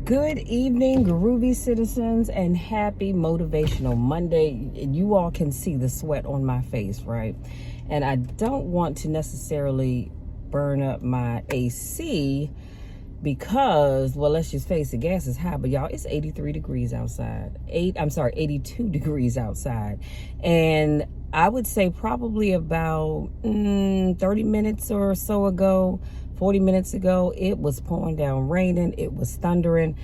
Good evening, groovy citizens, and happy Motivational Monday. You all can see the sweat on my face, right? And I don't want to necessarily burn up my AC because, well, let's just face it, gas is high, but y'all, it's 83 degrees outside. 82 degrees outside. And I would say probably about 30 minutes or so ago, 40 minutes ago, it was pouring down raining, it was thundering,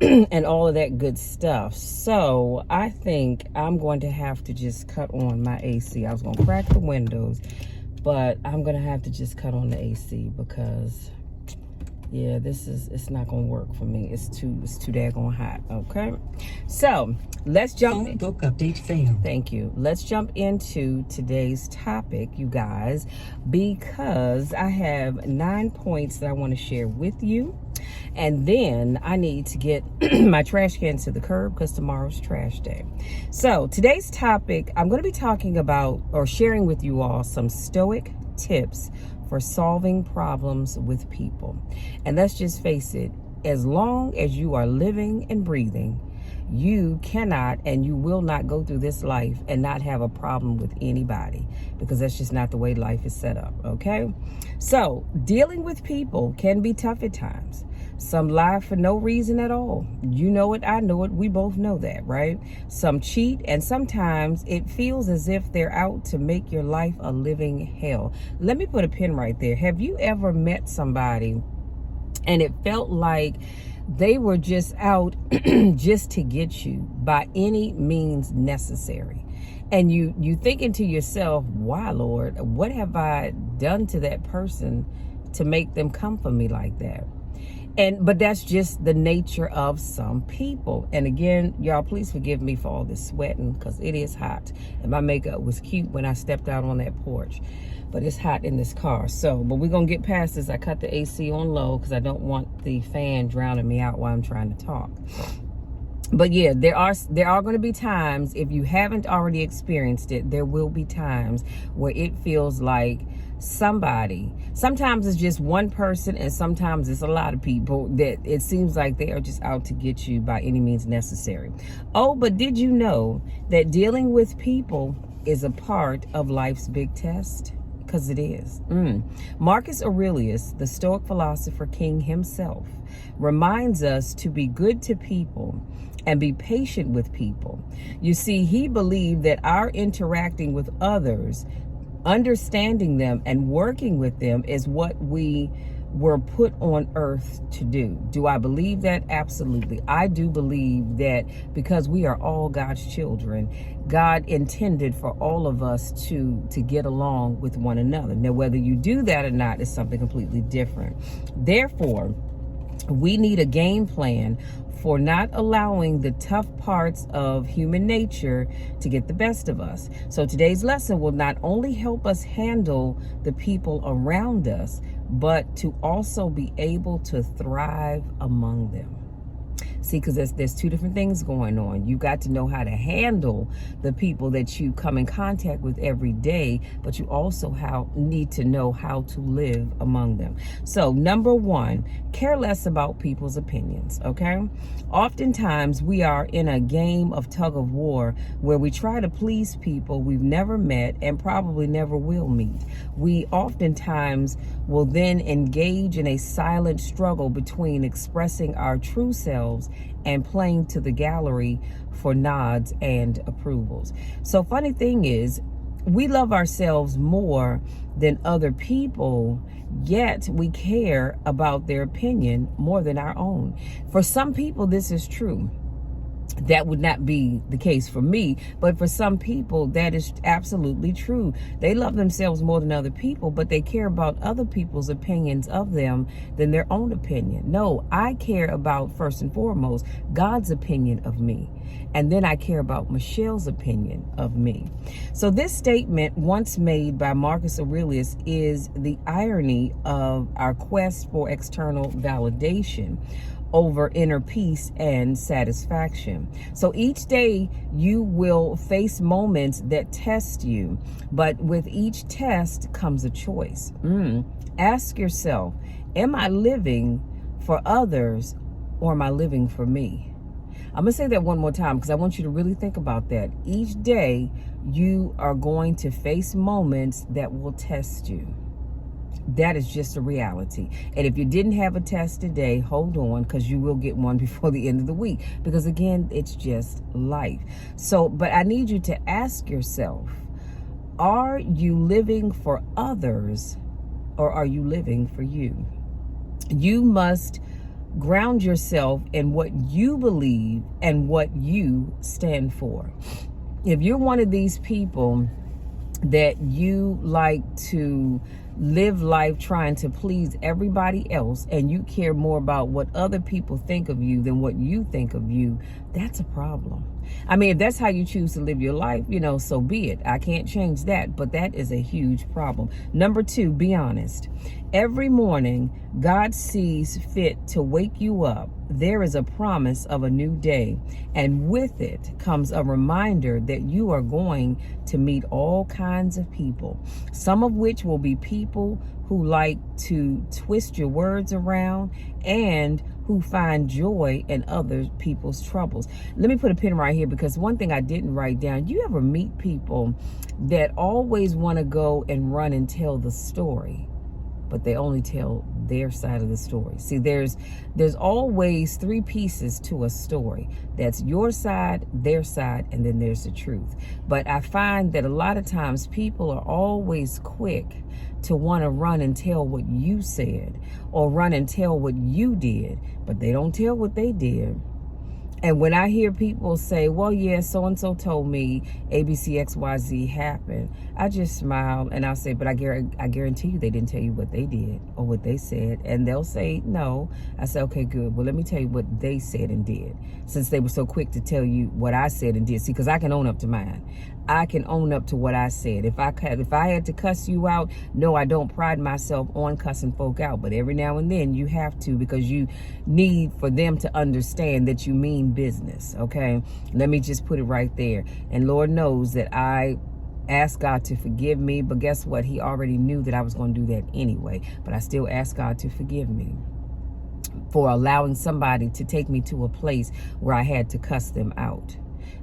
and all of that good stuff. So I think I'm going to have to just cut on my AC. I was going to crack the windows, but I'm going to have to just cut on the AC because, yeah, it's not going to work for me. It's too daggone hot, okay? So let's jump in. Book update failed. Thank you. Let's jump into today's topic, you guys, because I have 9 points that I want to share with you. And then I need to get my trash can to the curb because tomorrow's trash day. So today's topic, I'm going to be talking about or sharing with you all some Stoic tips for solving problems with people. And let's just face it, as long as you are living and breathing, you cannot and you will not go through this life and not have a problem with anybody, because that's just not the way life is set up, okay? So dealing with people can be tough at times. Some lie for no reason at all. You know it, I know it, we both know that, right? Some cheat, and sometimes it feels as if they're out to make your life a living hell. Let me put a pin right there. Have you ever met somebody and it felt like they were just out just to get you by any means necessary? And you thinking to yourself, why, Lord, what have I done to that person to make them come for me like that? But that's just the nature of some people. And again, y'all, please forgive me for all this sweating because it is hot. And my makeup was cute when I stepped out on that porch. But it's hot in this car. But we're going to get past this. I cut the AC on low because I don't want the fan drowning me out while I'm trying to talk. But yeah, there are going to be times, if you haven't already experienced it, there will be times where it feels like sometimes it's just one person and sometimes it's a lot of people that it seems like they are just out to get you by any means necessary. Oh, but did you know that dealing with people is a part of life's big test? Because it is. Marcus Aurelius, the Stoic philosopher king himself, reminds us to be good to people and be patient with people. You see, he believed that our interacting with others, understanding them and working with them is what we were put on earth to do. Do I believe that? Absolutely. I do believe that because we are all God's children, God intended for all of us to get along with one another. Now, whether you do that or not is something completely different. Therefore, we need a game plan for not allowing the tough parts of human nature to get the best of us. So today's lesson will not only help us handle the people around us, but to also be able to thrive among them. See, because there's two different things going on. You got to know how to handle the people that you come in contact with every day, but you also need to know how to live among them. So number one, care less about people's opinions, okay? Oftentimes we are in a game of tug-of-war where we try to please people we've never met and probably never will meet. We oftentimes will then engage in a silent struggle between expressing our true selves and playing to the gallery for nods and approvals. So funny thing is, we love ourselves more than other people, yet we care about their opinion more than our own. For some people, this is true. That would not be the case for me, but for some people, that is absolutely true. They love themselves more than other people, but they care about other people's opinions of them than their own opinion. No, I care about, first and foremost, God's opinion of me. And then I care about Michelle's opinion of me. So this statement, once made by Marcus Aurelius, is the irony of our quest for external validation over inner peace and satisfaction. So each day you will face moments that test you, but with each test comes a choice. Ask yourself, am I living for others or am I living for me? I'm going to say that one more time because I want you to really think about that. Each day, you are going to face moments that will test you. That is just a reality. And if you didn't have a test today, hold on, because you will get one before the end of the week. Because again, it's just life. So, but I need you to ask yourself, are you living for others or are you living for you? You must ground yourself in what you believe and what you stand for. If you're one of these people that you like to live life trying to please everybody else and you care more about what other people think of you than what you think of you, that's a problem. I mean, if that's how you choose to live your life, so be it. I can't change that, but that is a huge problem. Number 2, be honest. Every morning, God sees fit to wake you up. There is a promise of a new day, and with it comes a reminder that you are going to meet all kinds of people, some of which will be people who like to twist your words around and who find joy in other people's troubles. Let me put a pin right here, because one thing I didn't write down, you ever meet people that always want to go and run and tell the story, but they only tell their side of the story? See, there's always 3 pieces to a story. That's your side, their side, and then there's the truth. But I find that a lot of times people are always quick to want to run and tell what you said or run and tell what you did, but they don't tell what they did. And when I hear people say, well, yeah, so-and-so told me ABCXYZ happened, I just smile and I'll say, but I guarantee you they didn't tell you what they did or what they said. And they'll say, no. I say, okay, good. Well, let me tell you what they said and did, since they were so quick to tell you what I said and did. See, because I can own up to mine. I can own up to what I said. If I had to cuss you out, no, I don't pride myself on cussing folk out. But every now and then you have to, because you need for them to understand that you mean business, okay? Let me just put it right there. And Lord knows that I asked God to forgive me, but guess what? He already knew that I was going to do that anyway. But I still ask God to forgive me for allowing somebody to take me to a place where I had to cuss them out.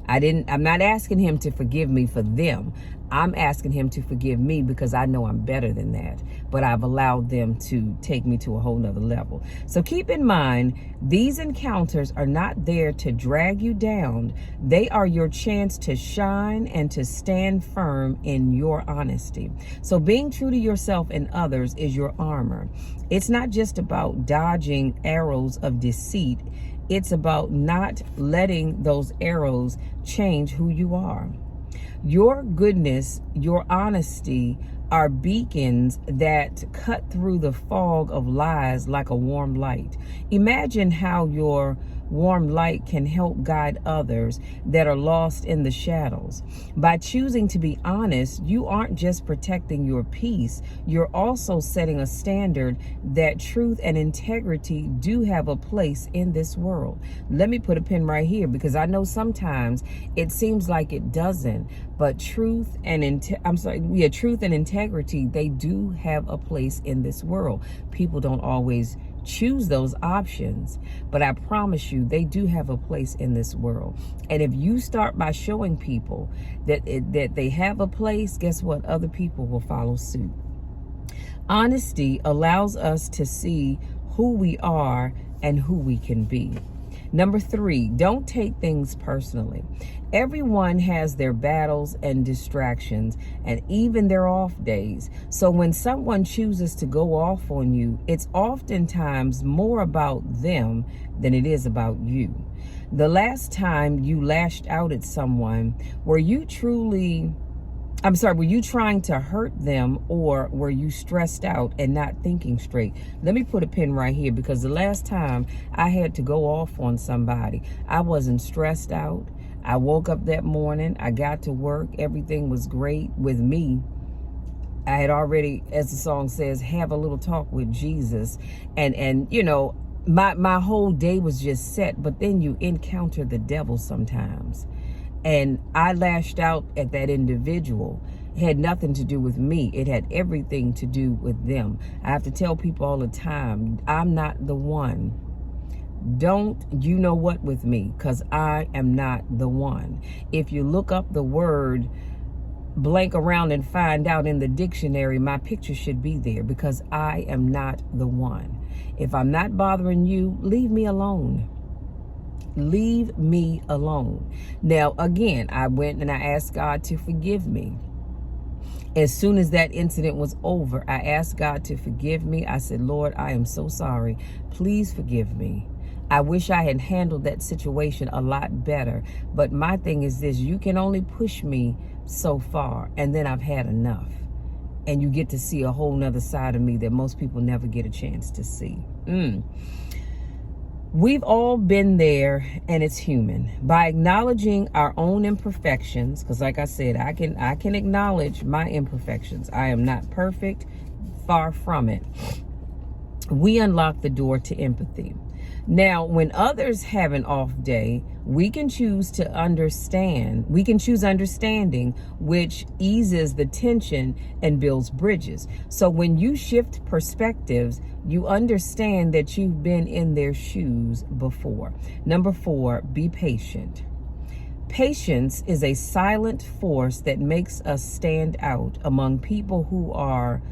I'm not asking him to forgive me for them. I'm asking him to forgive me because I know I'm better than that. But I've allowed them to take me to a whole nother level. So keep in mind, these encounters are not there to drag you down. They are your chance to shine and to stand firm in your honesty. So being true to yourself and others is your armor. It's not just about dodging arrows of deceit. It's about not letting those arrows change who you are. Your goodness, your honesty are beacons that cut through the fog of lies like a warm light. Imagine how your warm light can help guide others that are lost in the shadows. By choosing to be honest, you aren't just protecting your peace, you're also setting a standard that truth and integrity do have a place in this world. Let me put a pin right here, because I know sometimes it seems like it doesn't, but truth and integrity, they do have a place in this world. People don't always choose those options, but I promise you they do have a place in this world. And if you start by showing people that they have a place, guess what? Other people will follow suit. Honesty allows us to see who we are and who we can be. Number 3, don't take things personally. Everyone has their battles and distractions and even their off days. So when someone chooses to go off on you, it's oftentimes more about them than it is about you. The last time you lashed out at someone, were you trying to hurt them, or were you stressed out and not thinking straight? Let me put a pin right here, because the last time I had to go off on somebody, I wasn't stressed out. I woke up that morning, I got to work, everything was great with me. I had already, as the song says, have a little talk with Jesus. And my whole day was just set, but then you encounter the devil sometimes. And I lashed out at that individual. It had nothing to do with me. It had everything to do with them. I have to tell people all the time, I'm not the one Don't you know what with me, because I am not the one. If you look up the word blank around and find out in the dictionary, my picture should be there, because I am not the one. If I'm not bothering you, leave me alone. Leave me alone. Now, again, I went and I asked God to forgive me. As soon as that incident was over, I asked God to forgive me. I said, Lord, I am so sorry. Please forgive me. I wish I had handled that situation a lot better. But my thing is this: you can only push me so far, and then I've had enough. And you get to see a whole nother side of me that most people never get a chance to see. We've all been there, and it's human. By acknowledging our own imperfections, because like I said, I can acknowledge my imperfections. I am not perfect, far from it. We unlock the door to empathy. Now, when others have an off day, we can choose to understand. We can choose understanding, which eases the tension and builds bridges. So when you shift perspectives, you understand that you've been in their shoes before. Number 4, be patient. Patience is a silent force that makes us stand out among people who are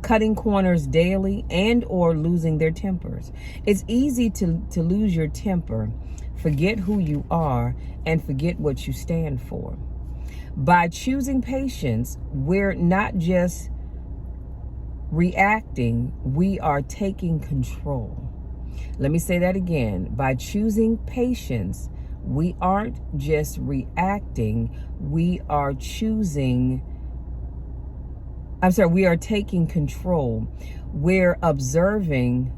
cutting corners daily and or losing their tempers. It's easy to lose your temper, forget who you are, and forget what you stand for. By choosing patience, we're not just reacting, we are taking control. Let me say that again. By choosing patience, we aren't just reacting, we are taking control. We're observing,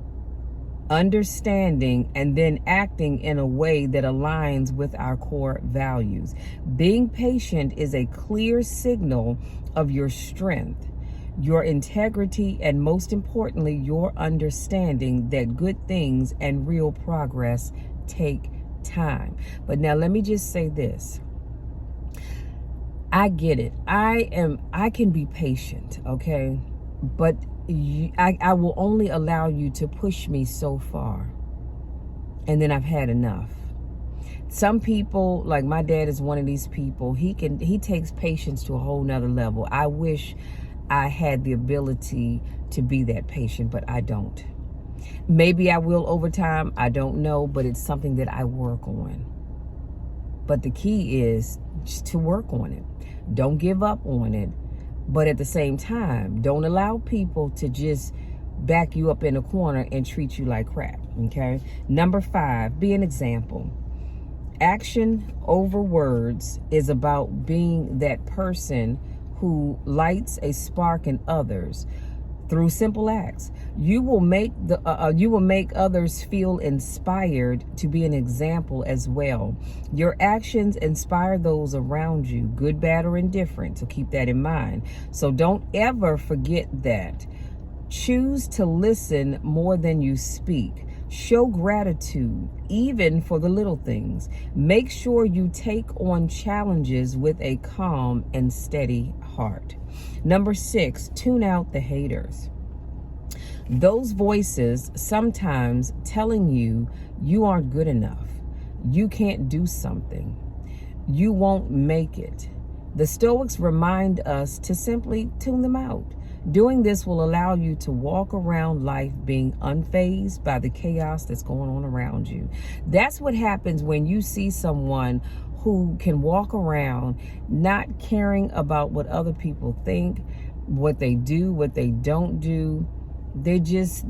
understanding, and then acting in a way that aligns with our core values. Being patient is a clear signal of your strength, your integrity, and most importantly, your understanding that good things and real progress take time. But now let me just say this. I get it. I can be patient, okay? But I will only allow you to push me so far. And then I've had enough. Some people, like my dad is one of these people, he takes patience to a whole nother level. I wish I had the ability to be that patient, but I don't. Maybe I will over time, I don't know, but it's something that I work on. But the key is just to work on it. Don't give up on it. But at the same time, don't allow people to just back you up in a corner and treat you like crap, okay? Number 5, be an example. Action over words is about being that person who lights a spark in others through simple acts. You will make others feel inspired to be an example as well. Your actions inspire those around you, good, bad, or indifferent. So keep that in mind. So don't ever forget that. Choose to listen more than you speak. Show gratitude, even for the little things. Make sure you take on challenges with a calm and steady heart. Number 6, tune out the haters. Those voices sometimes telling you you aren't good enough, you can't do something, you won't make it. The Stoics remind us to simply tune them out. Doing this will allow you to walk around life being unfazed by the chaos that's going on around you. That's what happens when you see someone who can walk around not caring about what other people think, what they do, what they don't do. They're just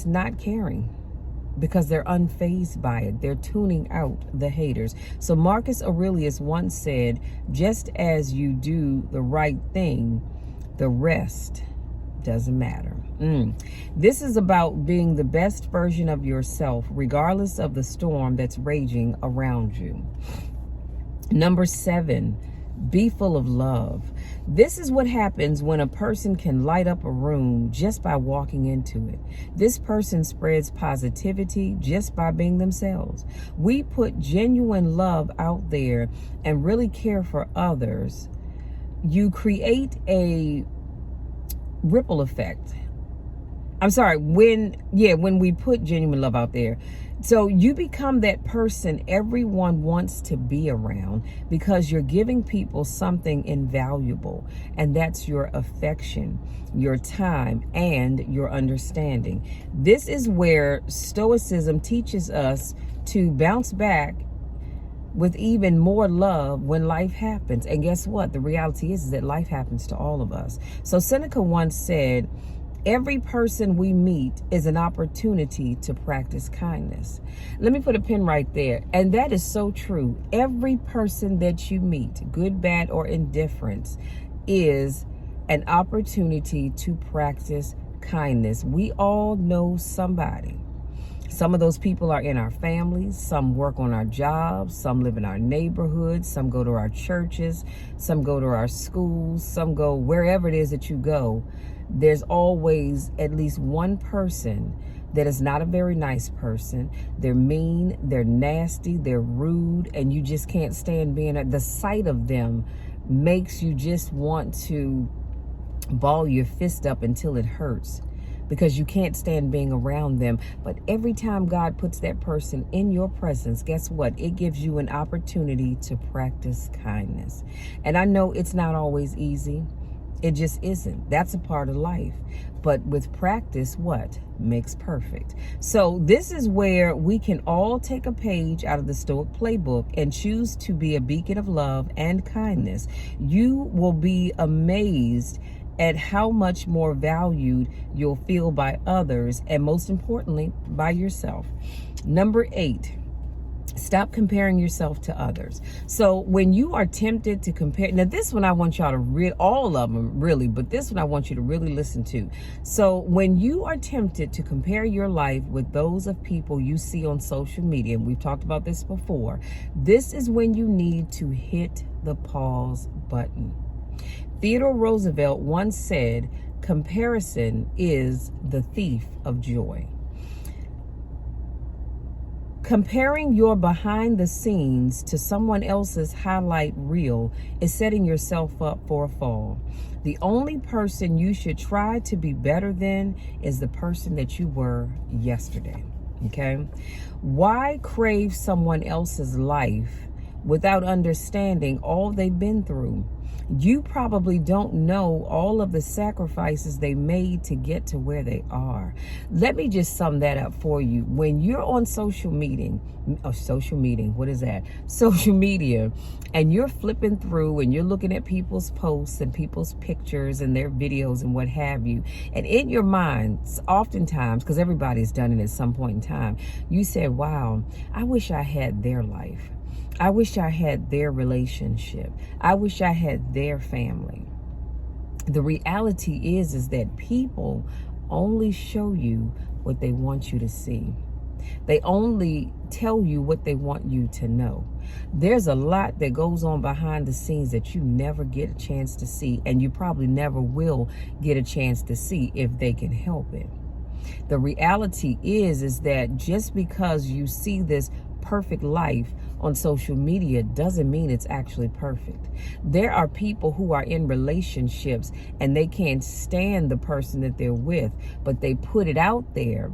not caring because they're unfazed by it. They're tuning out the haters. So Marcus Aurelius once said, just as you do the right thing, the rest doesn't matter. This is about being the best version of yourself, regardless of the storm that's raging around you. Number 7, be full of love. This is what happens when a person can light up a room just by walking into it. This person spreads positivity just by being themselves. We put genuine love out there and really care for others. You create a ripple effect. I'm sorry, when we put genuine love out there. So you become that person everyone wants to be around because you're giving people something invaluable, and that's your affection, your time, and your understanding. This is where Stoicism teaches us to bounce back with even more love when life happens. And guess what? The reality is that life happens to all of us. So Seneca once said, every person we meet is an opportunity to practice kindness. Let me put a pin right there. And that is so true. Every person that you meet, good, bad, or indifference, is an opportunity to practice kindness. We all know somebody. Some of those people are in our families, some work on our jobs, some live in our neighborhoods, some go to our churches, some go to our schools, some go wherever it is that you go. There's always at least one person that is not a very nice person. They're mean, they're nasty, they're rude, and you just can't stand being at the sight of them. Makes you just want to ball your fist up until it hurts, because you can't stand being around them. But every time God puts that person in your presence, guess what? It gives you an opportunity to practice kindness. And I know it's not always easy. It just isn't. That's a part of life. But with practice, what makes perfect? So this is where we can all take a page out of the Stoic playbook and choose to be a beacon of love and kindness. You will be amazed at how much more valued you'll feel by others, and most importantly, by yourself. Number 8. Stop comparing yourself to others. So when you are tempted to compare, now this one I want y'all to read, all of them really, but this one I want you to really listen to. So when you are tempted to compare your life with those of people you see on social media, and we've talked about this before, this is when you need to hit the pause button. Theodore Roosevelt once said, comparison is the thief of joy. Comparing your behind the scenes to someone else's highlight reel is setting yourself up for a fall. The only person you should try to be better than is the person that you were yesterday. Okay? Why crave someone else's life without understanding all they've been through? You probably don't know all of the sacrifices they made to get to where they are. Let me just sum that up for you. When you're on social media, and you're flipping through and you're looking at people's posts and people's pictures and their videos and what have you, and in your mind, oftentimes, because everybody's done it at some point in time, you said, wow, I wish I had their life. I wish I had their relationship. I wish I had their family. The reality is that people only show you what they want you to see. They only tell you what they want you to know. There's a lot that goes on behind the scenes that you never get a chance to see, and you probably never will get a chance to see if they can help it. The reality is that just because you see this perfect life on social media doesn't mean it's actually perfect. There are people who are in relationships and they can't stand the person that they're with, but they put it out there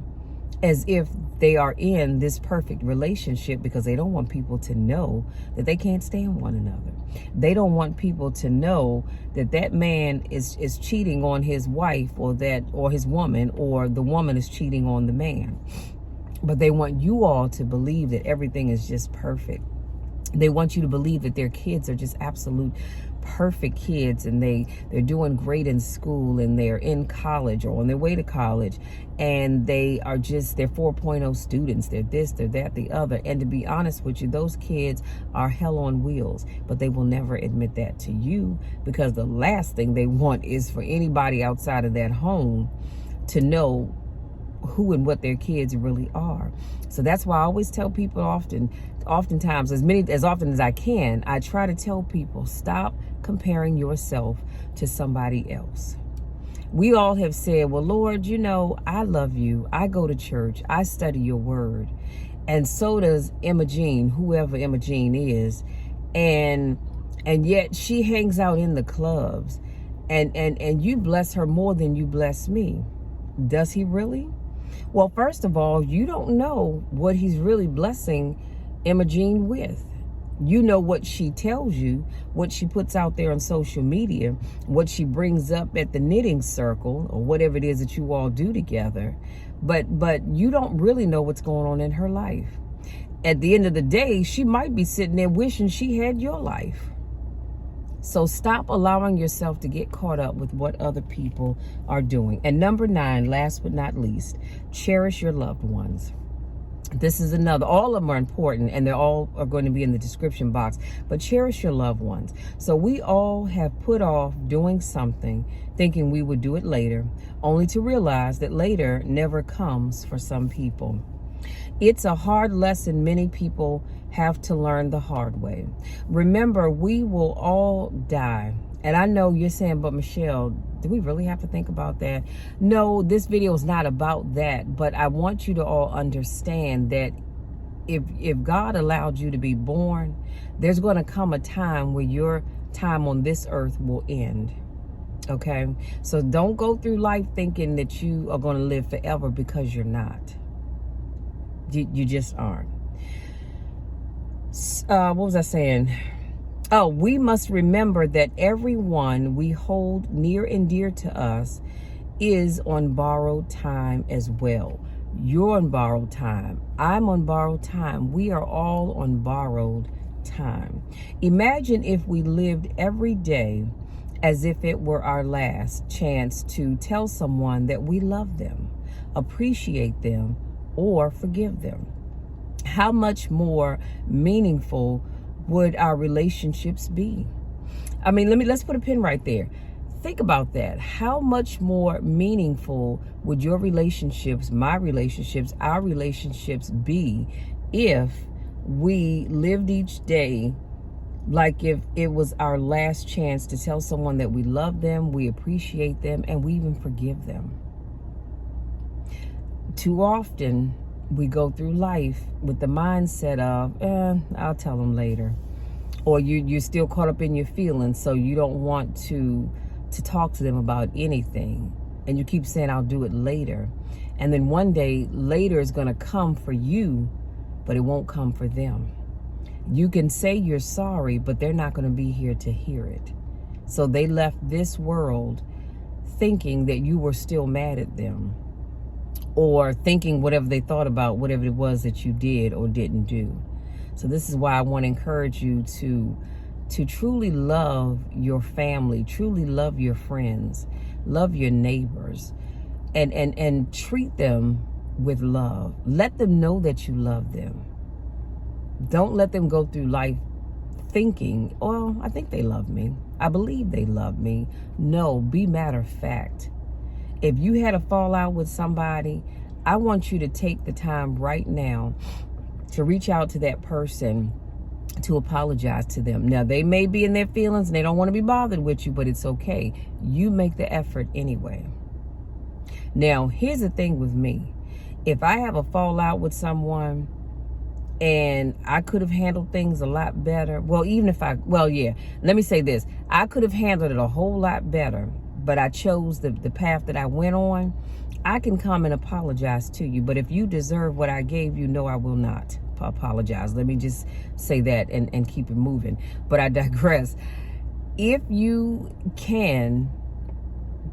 as if they are in this perfect relationship because they don't want people to know that they can't stand one another. They don't want people to know that that man is cheating on his wife, or his woman, or the woman is cheating on the man. But they want you all to believe that everything is just perfect. They want you to believe that their kids are just absolute perfect kids, and they're doing great in school, and they're in college or on their way to college, and they're 4.0 students. They're this, they're that, the other. And to be honest with you, those kids are hell on wheels, but they will never admit that to you, because the last thing they want is for anybody outside of that home to know who and what their kids really are. So that's why I always tell people oftentimes, as often as I can, I try to tell people, stop comparing yourself to somebody else. We all have said, well, Lord, I love you. I go to church. I study your word. And so does Imogene, whoever Imogene is. And yet she hangs out in the clubs. and you bless her more than you bless me. Does he really? Well, first of all, you don't know what he's really blessing Imogene with. You know what she tells you, what she puts out there on social media, what she brings up at the knitting circle, or whatever it is that you all do together. But you don't really know what's going on in her life. At the end of the day, she might be sitting there wishing she had your life. So stop allowing yourself to get caught up with what other people are doing. And number 9, last but not least, cherish your loved ones. This is another, all of them are important, and they're all are going to be in the description box, but cherish your loved ones. So we all have put off doing something thinking we would do it later, only to realize that later never comes for some people. It's a hard lesson many people have to learn the hard way. Remember, we will all die. And I know you're saying, but Michelle, do we really have to think about that? No, this video is not about that, but I want you to all understand that if God allowed you to be born, there's going to come a time where your time on this earth will end. Okay? So don't go through life thinking that you are going to live forever, because you're not. You just aren't. What was I saying? Oh, we must remember that everyone we hold near and dear to us is on borrowed time as well. You're on borrowed time. I'm on borrowed time. We are all on borrowed time. Imagine if we lived every day as if it were our last chance to tell someone that we love them, appreciate them, or forgive them. How much more meaningful would our relationships be? I mean, let's put a pin right there. Think about that. How much more meaningful would your relationships, my relationships, our relationships be if we lived each day like if it was our last chance to tell someone that we love them, we appreciate them, and we even forgive them? Too often, we go through life with the mindset of, I'll tell them later. Or you're still caught up in your feelings, so you don't want to talk to them about anything. And you keep saying, I'll do it later. And then one day, later is going to come for you, but it won't come for them. You can say you're sorry, but they're not going to be here to hear it. So they left this world thinking that you were still mad at them, or thinking whatever they thought about whatever it was that you did or didn't do. So this is why I want to encourage you to truly love your family, truly love your friends, love your neighbors, and treat them with love. Let them know that you love them. Don't let them go through life thinking, well, I think they love me. I believe they love me. No, be matter of fact. If you had a fallout with somebody, I want you to take the time right now to reach out to that person, to apologize to them. Now, they may be in their feelings and they don't want to be bothered with you, but it's okay. You make the effort anyway. Now, here's the thing with me. If I have a fallout with someone and I could have handled things a lot better, let me say this. I could have handled it a whole lot better, but I chose the path that I went on. I can come and apologize to you, but if you deserve what I gave you, no, I will not apologize. Let me just say that and keep it moving. But I digress. If you can,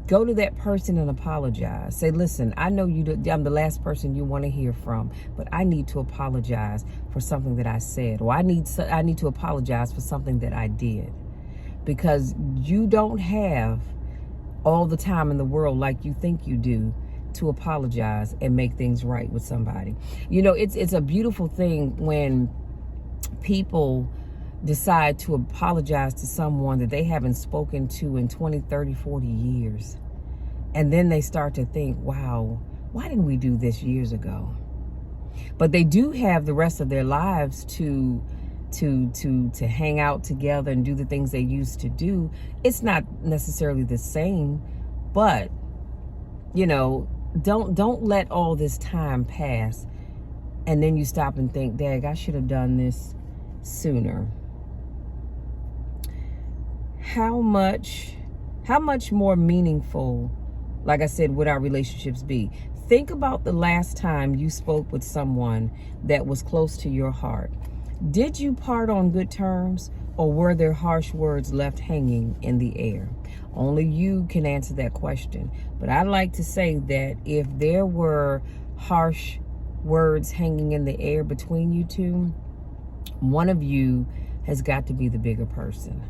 go to that person and apologize. Say, listen, I know I'm the last person you want to hear from, but I need to apologize for something that I said, or I need to apologize for something that I did, because you don't have all the time in the world like you think you do to apologize and make things right with somebody. You know, it's a beautiful thing when people decide to apologize to someone that they haven't spoken to in 20, 30, 40 years. And then they start to think, wow, why didn't we do this years ago? But they do have the rest of their lives to hang out together and do the things they used to do. It's not necessarily the same, but you know, don't let all this time pass and then you stop and think, dag, I should have done this sooner. How much How much more meaningful, like I said, would our relationships be? Think about the last time you spoke with someone that was close to your heart. Did you part on good terms, or were there harsh words left hanging in the air? Only you can answer that question. But I'd like to say that if there were harsh words hanging in the air between you two, one of you has got to be the bigger person.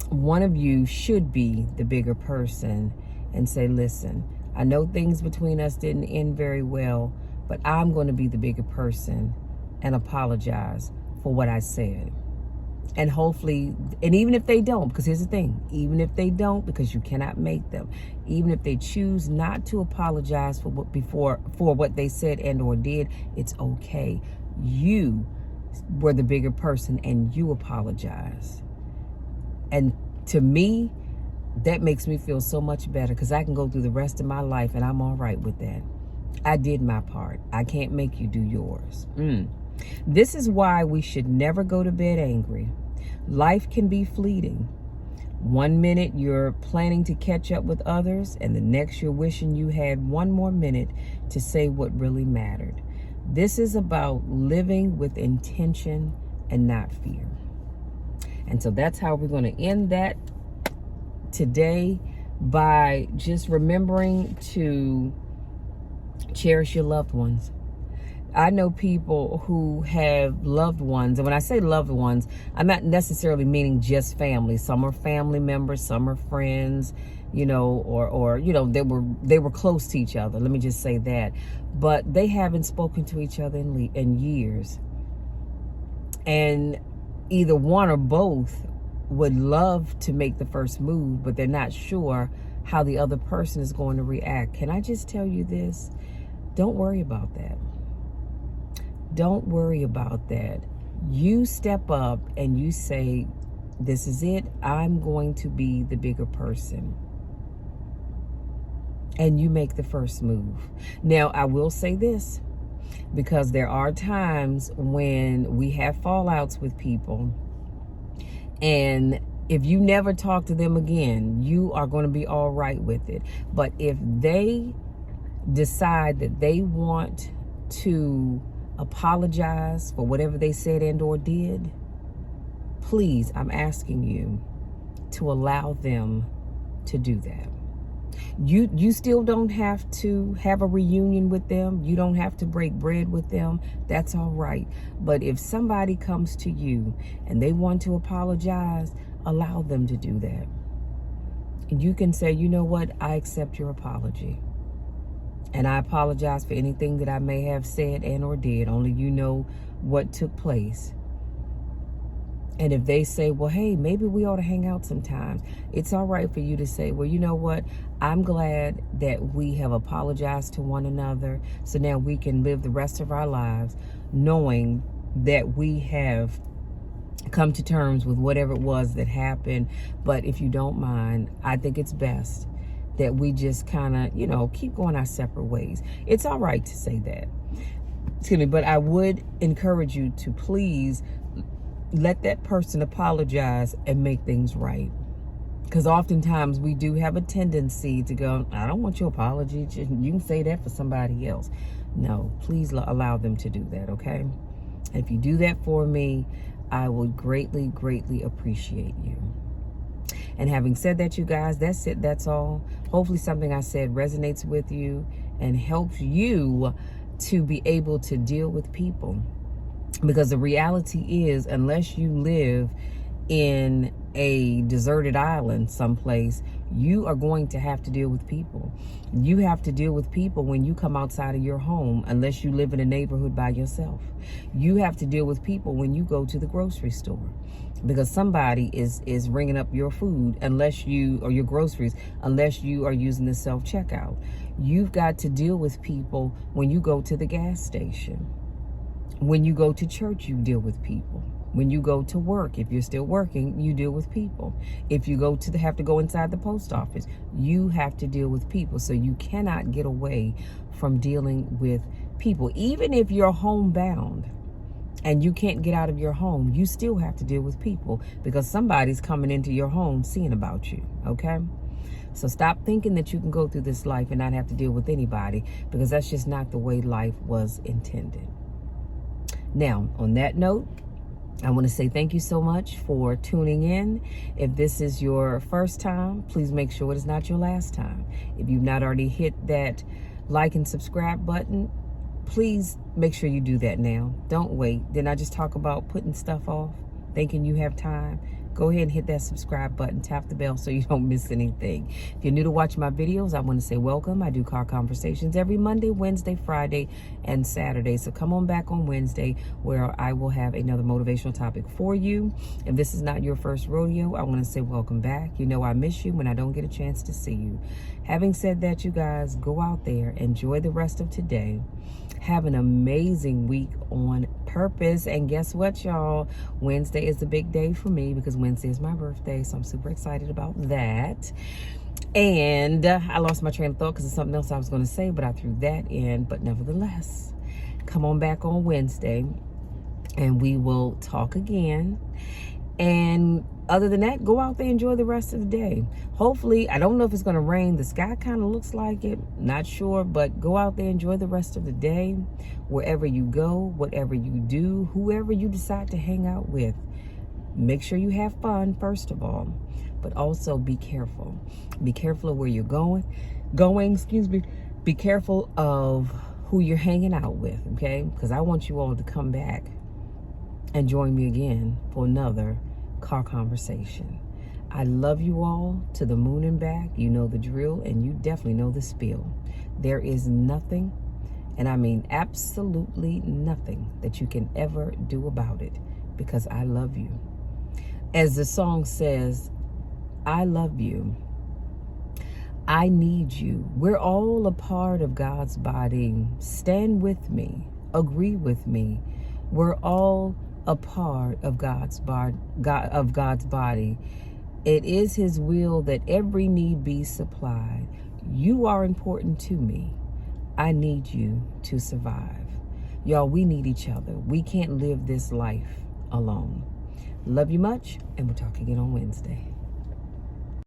One of you should be the bigger person and say, listen, I know things between us didn't end very well, but I'm going to be the bigger person and apologize for what I said. And hopefully, and even if they don't, because here's the thing, even if they don't, because you cannot make them, even if they choose not to apologize for what they said and or did, it's okay. You were the bigger person and you apologize. And to me, that makes me feel so much better, because I can go through the rest of my life and I'm all right with that. I did my part. I can't make you do yours. This is why we should never go to bed angry. Life can be fleeting. 1 minute you're planning to catch up with others, and the next you're wishing you had one more minute to say what really mattered. This is about living with intention and not fear. And so that's how we're going to end that today, by just remembering to cherish your loved ones. I know people who have loved ones, and when I say loved ones, I'm not necessarily meaning just family. Some are family members, some are friends, or they were close to each other. Let me just say that. But they haven't spoken to each other in years. And either one or both would love to make the first move, but they're not sure how the other person is going to react. Can I just tell you this? Don't worry about that. Don't worry about that. You step up and you say, this is it. I'm going to be the bigger person. And you make the first move. Now, I will say this, because there are times when we have fallouts with people, and if you never talk to them again, you are going to be all right with it. But if they decide that they want to apologize for whatever they said and or did, please, I'm asking you to allow them to do that. You still don't have to have a reunion with them. You don't have to break bread with them. That's all right. But if somebody comes to you and they want to apologize, allow them to do that. And you can say, you know what? I accept your apology. And I apologize for anything that I may have said and or did. Only you know what took place. And if they say, well, hey, maybe we ought to hang out sometimes, it's all right for you to say, well, you know what? I'm glad that we have apologized to one another, so now we can live the rest of our lives knowing that we have come to terms with whatever it was that happened. But if you don't mind, I think it's best that we just kind of, keep going our separate ways. It's all right to say that. Excuse me, but I would encourage you to please let that person apologize and make things right. Because oftentimes we do have a tendency to go, I don't want your apology. You can say that for somebody else. No, please allow them to do that, okay? And if you do that for me, I would greatly, greatly appreciate you. And having said that, you guys, that's it. That's all. Hopefully something I said resonates with you and helps you to be able to deal with people. Because the reality is, unless you live in a deserted island someplace, you are going to have to deal with people. You have to deal with people when you come outside of your home, unless you live in a neighborhood by yourself. You have to deal with people when you go to the grocery store, because somebody is ringing up your food, or your groceries, unless you are using the self-checkout. You've got to deal with people when you go to the gas station. When you go to church, you deal with people. When you go to work, if you're still working, you deal with people. If you have to go inside the post office, you have to deal with people. So you cannot get away from dealing with people. Even if you're homebound and you can't get out of your home, you still have to deal with people because somebody's coming into your home seeing about you, okay? So stop thinking that you can go through this life and not have to deal with anybody, because that's just not the way life was intended. Now, on that note, I want to say thank you so much for tuning in. If this is your first time, please make sure it is not your last time. If you've not already hit that like and subscribe button, please make sure you do that now. Don't wait. Then I just talk about putting stuff off, thinking you have time. Go ahead and hit that subscribe button, tap the bell so you don't miss anything. If you're new to watch my videos, I want to say welcome. I do car conversations every Monday, Wednesday, Friday, and Saturday. So come on back on Wednesday where I will have another motivational topic for you. If this is not your first rodeo, I want to say welcome back. You know I miss you when I don't get a chance to see you. Having said that, you guys, go out there, enjoy the rest of today. Have an amazing week on purpose. And guess what, y'all? Wednesday is a big day for me because Wednesday is my birthday. So I'm super excited about that. And I lost my train of thought because it's something else I was going to say, but I threw that in. But nevertheless, come on back on Wednesday and we will talk again. And other than that, go out there, enjoy the rest of the day. Hopefully, I don't know if it's going to rain. The sky kind of looks like it. Not sure, but go out there, enjoy the rest of the day. Wherever you go, whatever you do, whoever you decide to hang out with, make sure you have fun, first of all. But also be careful. Be careful of where you're going. Be careful of who you're hanging out with, okay? Because I want you all to come back and join me again for another car conversation. I love you all to the moon and back. You know the drill, and you definitely know the spiel. There is nothing, and I mean absolutely nothing, that you can ever do about it, because I love you. As the song says, I love you. I need you. We're all a part of God's body. Stand with me. Agree with me. We're all a part of God's body. It is his will that every need be supplied. You are important to me. I need you to survive. Y'all, we need each other. We can't live this life alone. Love you much, and we'll talk again on Wednesday.